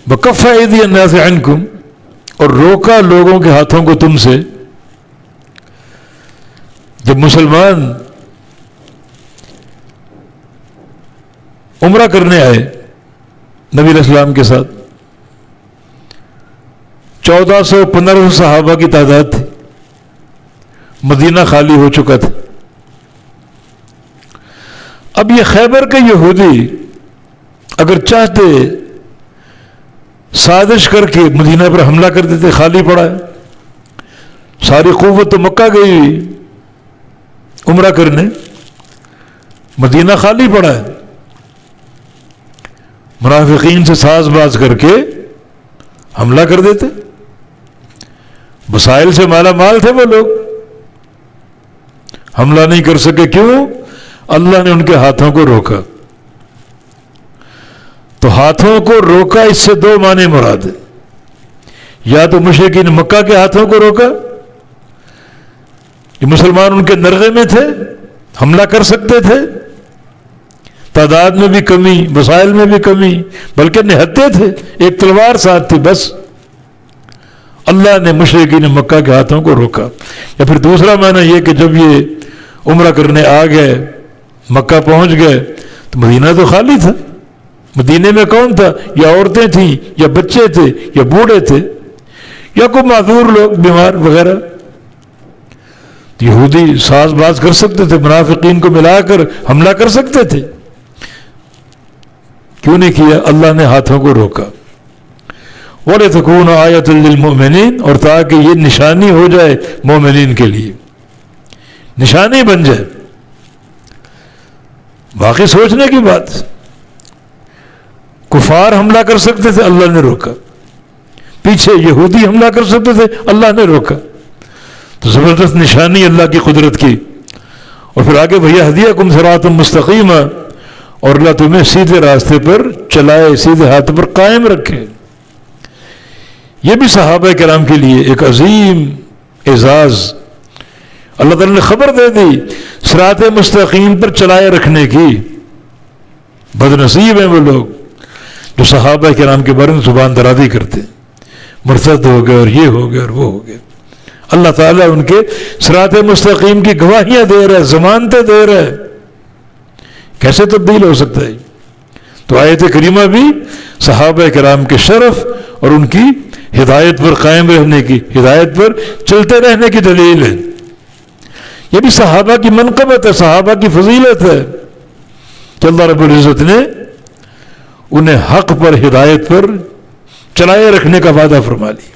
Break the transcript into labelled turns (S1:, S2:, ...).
S1: وَكَفَّ أَيْدِيَ النَّاسِ عَنْكُمْ، اور روکا لوگوں کے ہاتھوں کو تم سے. جب مسلمان عمرہ کرنے آئے نبی علیہ السلام کے ساتھ، 1400-1500 صحابہ کی تعداد تھی، مدینہ خالی ہو چکا تھا. اب یہ خیبر کے یہودی اگر چاہتے سازش کر کے مدینہ پر حملہ کر دیتے، خالی پڑا ہے، ساری قوت تو مکہ گئی ہوئی عمرہ کرنے، مدینہ خالی پڑا ہے. منافقین سے ساز باز کر کے حملہ کر دیتے. وسائل سے مالا مال تھے وہ لوگ، حملہ نہیں کر سکے. کیوں؟ اللہ نے ان کے ہاتھوں کو روکا. تو ہاتھوں کو روکا، اس سے دو معنی مراد ہے. یا تو مشرکین مکہ کے ہاتھوں کو روکا، یہ مسلمان ان کے نرغے میں تھے، حملہ کر سکتے تھے، تعداد میں بھی کمی، وسائل میں بھی کمی، بلکہ نہتے تھے، ایک تلوار ساتھ تھی بس. اللہ نے مشرکین مکہ کے ہاتھوں کو روکا. یا پھر دوسرا معنی یہ کہ جب یہ عمرہ کرنے آ گئے، مکہ پہنچ گئے، تو مدینہ تو خالی تھا. مدینے میں کون تھا؟ یا عورتیں تھیں، یا بچے تھے، یا بوڑھے تھے، یا کوئی معذور لوگ بیمار وغیرہ. یہودی ساز باز کر سکتے تھے، منافقین کو ملا کر حملہ کر سکتے تھے. کیوں نہیں کیا؟ اللہ نے ہاتھوں کو روکا. وَلِتَكُونَ آیَةً لِّلْمُؤْمِنِينَ، اور تاکہ یہ نشانی ہو جائے مومنین کے لیے، نشانی بن جائے. واقعی سوچنے کی بات. کفار حملہ کر سکتے تھے، اللہ نے روکا. پیچھے یہودی حملہ کر سکتے تھے، اللہ نے روکا. تو زبردست نشانی اللہ کی قدرت کی. اور پھر آگے وَيَهْدِيَكُمْ صِرَاطًا مُسْتَقِيمًا، اور اللہ تمہیں سیدھے راستے پر چلائے، سیدھے ہاتھ پر قائم رکھے. یہ بھی صحابہ کرام کے لیے ایک عظیم اعزاز. اللہ تعالیٰ نے خبر دے دی صراط مستقیم پر چلائے رکھنے کی. بد نصیب ہیں وہ لوگ جو صحابہ کرام کے بارے میں زبان درازی کرتے، مرتد ہو گئے اور یہ ہو گئے اور وہ ہو گئے. اللہ تعالیٰ ان کے صراط مستقیم کی گواہیاں دے رہا ہے، ضمانتیں دے رہا ہے. کیسے تبدیل ہو سکتا ہے؟ تو آیت کریمہ بھی صحابہ کرام کے شرف اور ان کی ہدایت پر قائم رہنے کی، ہدایت پر چلتے رہنے کی دلیل ہے. یہ بھی صحابہ کی منقبت ہے، صحابہ کی فضیلت ہے کہ اللہ رب العزت نے انہیں حق پر، ہدایت پر چلائے رکھنے کا وعدہ فرما لیا.